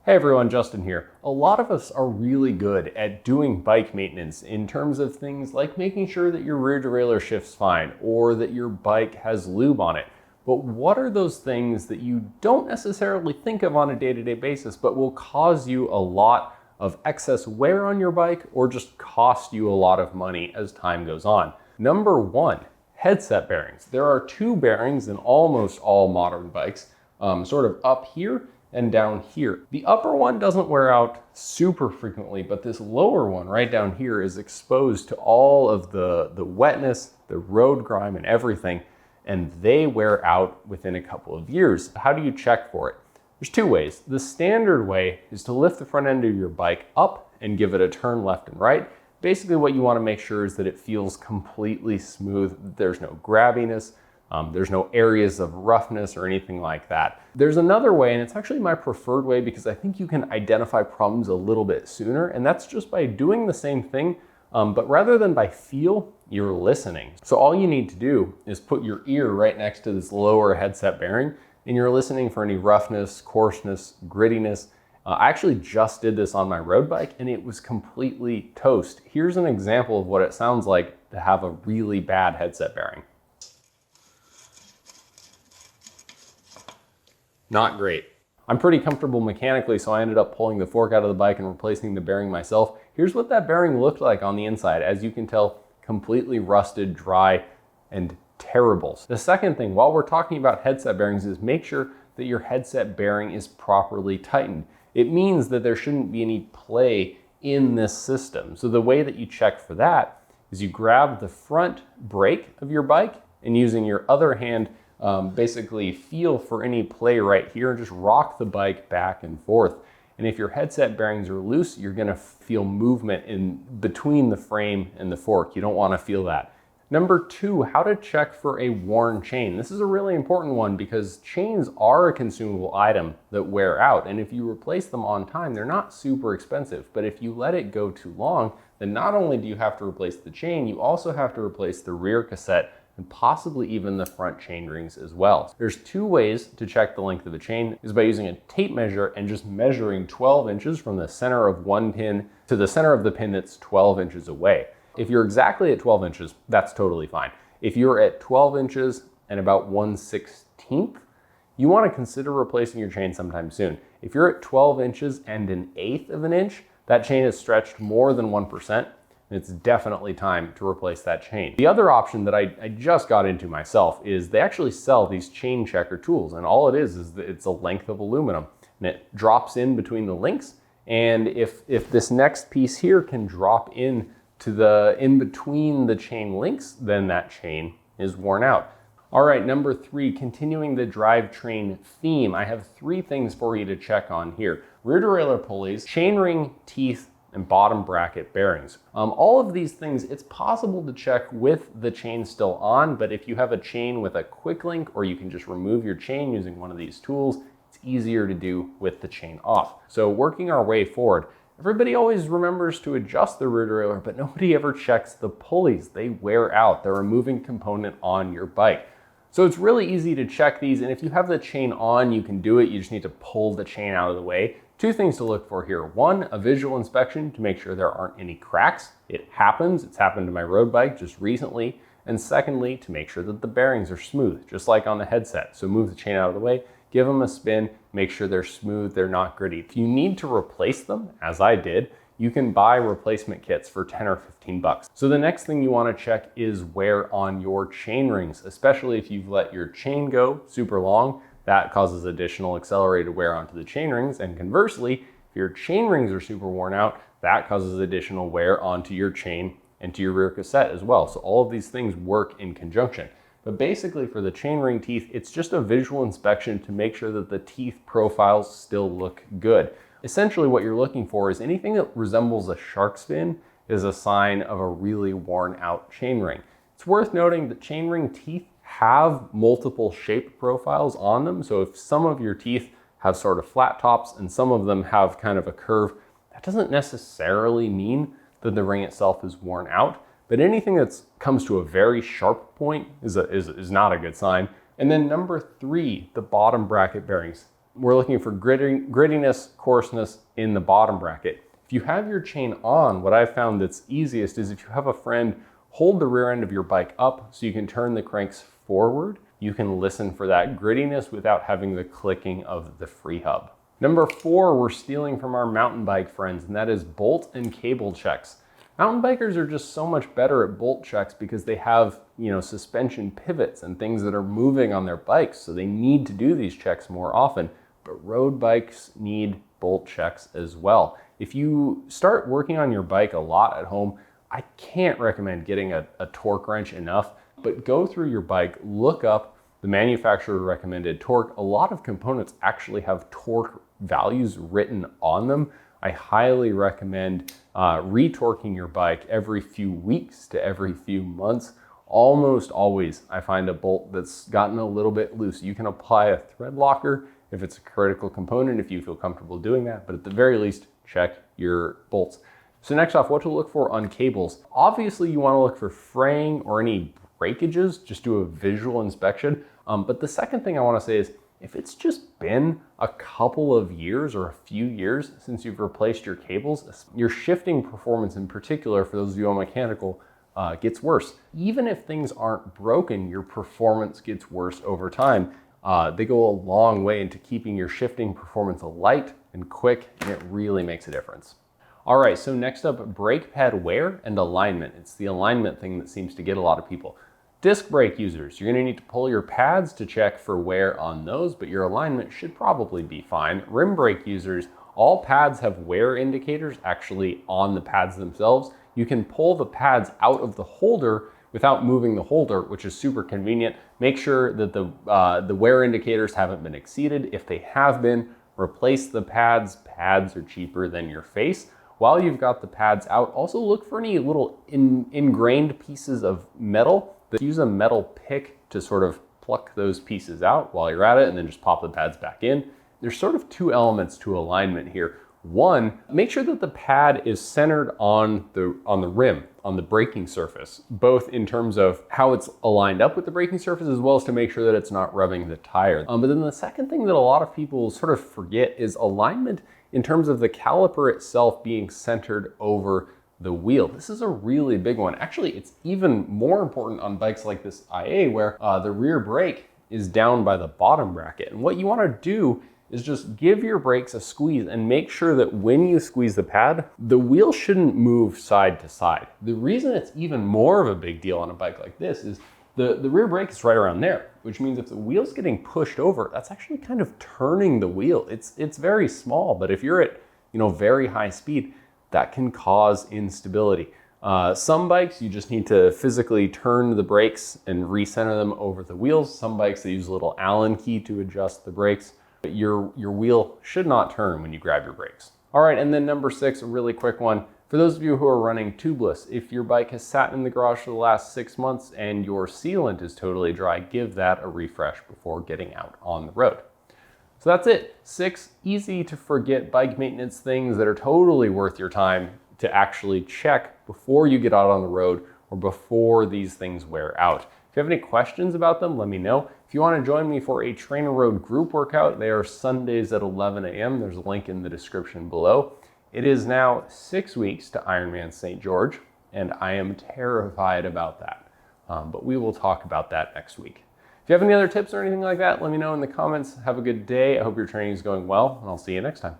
Hey everyone, Justin here. A lot of us are really good at doing bike maintenance in terms of things like making sure that your rear derailleur shifts fine or that your bike has lube on it. But what are those things that you don't necessarily think of on a day-to-day basis but will cause you a lot of excess wear on your bike or just cost you a lot of money as time goes on? Number one, headset bearings. There are two bearings in almost all modern bikes, sort of up here and down here. The upper one doesn't wear out super frequently, but this lower one right down here is exposed to all of the wetness, the road grime and everything, and they wear out within a couple of years. How do you check for it? There's two ways. The standard way is to lift the front end of your bike up and give it a turn left and right. Basically what you want to make sure is that it feels completely smooth. There's no grabbiness. There's no areas of roughness or anything like that. There's another way, and it's actually my preferred way because I think you can identify problems a little bit sooner, and that's just by doing the same thing, but rather than by feel, you're listening. So all you need to do is put your ear right next to this lower headset bearing, and you're listening for any roughness, coarseness, grittiness. I actually just did this on my road bike, and it was completely toast. Here's an example of what it sounds like to have a really bad headset bearing. Not great. I'm pretty comfortable mechanically, so I ended up pulling the fork out of the bike and replacing the bearing myself. Here's what that bearing looked like on the inside. As you can tell, completely rusted, dry, and terrible. The second thing, while we're talking about headset bearings, is make sure that your headset bearing is properly tightened. It means that there shouldn't be any play in this system. So the way that you check for that is you grab the front brake of your bike and using your other hand, basically feel for any play right here and just rock the bike back and forth. And if your headset bearings are loose, you're gonna feel movement in between the frame and the fork. You don't wanna feel that. Number two, how to check for a worn chain. This is a really important one because chains are a consumable item that wear out. And if you replace them on time, they're not super expensive. But if you let it go too long, then not only do you have to replace the chain, you also have to replace the rear cassette and possibly even the front chain rings as well. There's two ways to check the length of a chain, is by using a tape measure and just measuring 12 inches from the center of one pin to the center of the pin that's 12 inches away. If you're exactly at 12 inches, that's totally fine. If you're at 12 inches and about 1/16, you want to consider replacing your chain sometime soon. If you're at 12 inches and 1/8 of an inch, that chain is stretched more than 1%. It's definitely time to replace that chain. The other option that I just got into myself is they actually sell these chain checker tools, and all it is that it's a length of aluminum and it drops in between the links. And if this next piece here can drop in to in between the chain links, then that chain is worn out. All right, number three, continuing the drivetrain theme, I have three things for you to check on here. Rear derailleur pulleys, chainring teeth, and bottom bracket bearings. All of these things, it's possible to check with the chain still on, but if you have a chain with a quick link or you can just remove your chain using one of these tools, it's easier to do with the chain off. So working our way forward, everybody always remembers to adjust the rear derailleur, but nobody ever checks the pulleys. They wear out. They're a moving component on your bike. So it's really easy to check these, and if you have the chain on, you can do it. You just need to pull the chain out of the way. Two things to look for here. One, a visual inspection to make sure there aren't any cracks. It happens. It's happened to my road bike just recently. And secondly, to make sure that the bearings are smooth, just like on the headset. So move the chain out of the way, give them a spin, make sure they're smooth, they're not gritty. If you need to replace them, as I did, you can buy replacement kits for 10 or 15 bucks. So the next thing you want to check is wear on your chain rings, especially if you've let your chain go super long. That causes additional accelerated wear onto the chain rings. And conversely, if your chain rings are super worn out, that causes additional wear onto your chain and to your rear cassette as well. So all of these things work in conjunction. But basically for the chain ring teeth, it's just a visual inspection to make sure that the teeth profiles still look good. Essentially what you're looking for is anything that resembles a shark's fin is a sign of a really worn out chain ring. It's worth noting that chain ring teeth have multiple shape profiles on them. So if some of your teeth have sort of flat tops and some of them have kind of a curve, that doesn't necessarily mean that the ring itself is worn out, but anything that comes to a very sharp point is not a good sign. And then number three, the bottom bracket bearings. We're looking for grittiness, coarseness in the bottom bracket. If you have your chain on, what I've found that's easiest is if you have a friend hold the rear end of your bike up so you can turn the cranks forward, you can listen for that grittiness without having the clicking of the free hub. Number 4, we're stealing from our mountain bike friends, and that is bolt and cable checks. Mountain bikers are just so much better at bolt checks because they have, suspension pivots and things that are moving on their bikes, so they need to do these checks more often. But road bikes need bolt checks as well. If you start working on your bike a lot at home, I can't recommend getting a torque wrench enough, but go through your bike, look up the manufacturer recommended torque. A lot of components actually have torque values written on them. I highly recommend retorquing your bike every few weeks to every few months. Almost always I find a bolt that's gotten a little bit loose. You can apply a thread locker if it's a critical component, if you feel comfortable doing that, but at the very least, check your bolts. So next off, what to look for on cables. Obviously you wanna look for fraying or any breakages, just do a visual inspection. But the second thing I wanna say is, if it's just been a couple of years or a few years since you've replaced your cables, your shifting performance in particular, for those of you on mechanical, gets worse. Even if things aren't broken, your performance gets worse over time. They go a long way into keeping your shifting performance light and quick, and it really makes a difference. All right, so next up, brake pad wear and alignment. It's the alignment thing that seems to get a lot of people. Disc brake users, you're gonna need to pull your pads to check for wear on those, but your alignment should probably be fine. Rim brake users, all pads have wear indicators actually on the pads themselves. You can pull the pads out of the holder without moving the holder, which is super convenient. Make sure that the wear indicators haven't been exceeded. If they have been, replace the pads. Pads are cheaper than your face. While you've got the pads out, also look for any little ingrained pieces of metal. Use a metal pick to sort of pluck those pieces out while you're at it, and then just pop the pads back in. There's sort of 2 elements to alignment here. One, make sure that the pad is centered on the rim, on the braking surface, both in terms of how it's aligned up with the braking surface, as well as to make sure that it's not rubbing the tire. But then the second thing that a lot of people sort of forget is alignment in terms of the caliper itself being centered over the wheel. This is a really big one. Actually, it's even more important on bikes like this IA, where the rear brake is down by the bottom bracket. And what you want to do is just give your brakes a squeeze and make sure that when you squeeze the pad, the wheel shouldn't move side to side. The reason it's even more of a big deal on a bike like this is the rear brake is right around there, which means if the wheel's getting pushed over, that's actually kind of turning the wheel. It's very small, but if you're at very high speed, that can cause instability. Some bikes, you just need to physically turn the brakes and recenter them over the wheels. Some bikes, they use a little Allen key to adjust the brakes. But your wheel should not turn when you grab your brakes. All right, and then number 6, a really quick one. For those of you who are running tubeless, if your bike has sat in the garage for the last 6 months and your sealant is totally dry, give that a refresh before getting out on the road. So that's it. 6 easy to forget bike maintenance things that are totally worth your time to actually check before you get out on the road or before these things wear out. If you have any questions about them, let me know. If you want to join me for a TrainerRoad group workout, they are Sundays at 11 a.m. There's a link in the description below. It is now 6 weeks to Ironman St. George, and I am terrified about that. But we will talk about that next week. If you have any other tips or anything like that, let me know in the comments. Have a good day. I hope your training is going well, and I'll see you next time.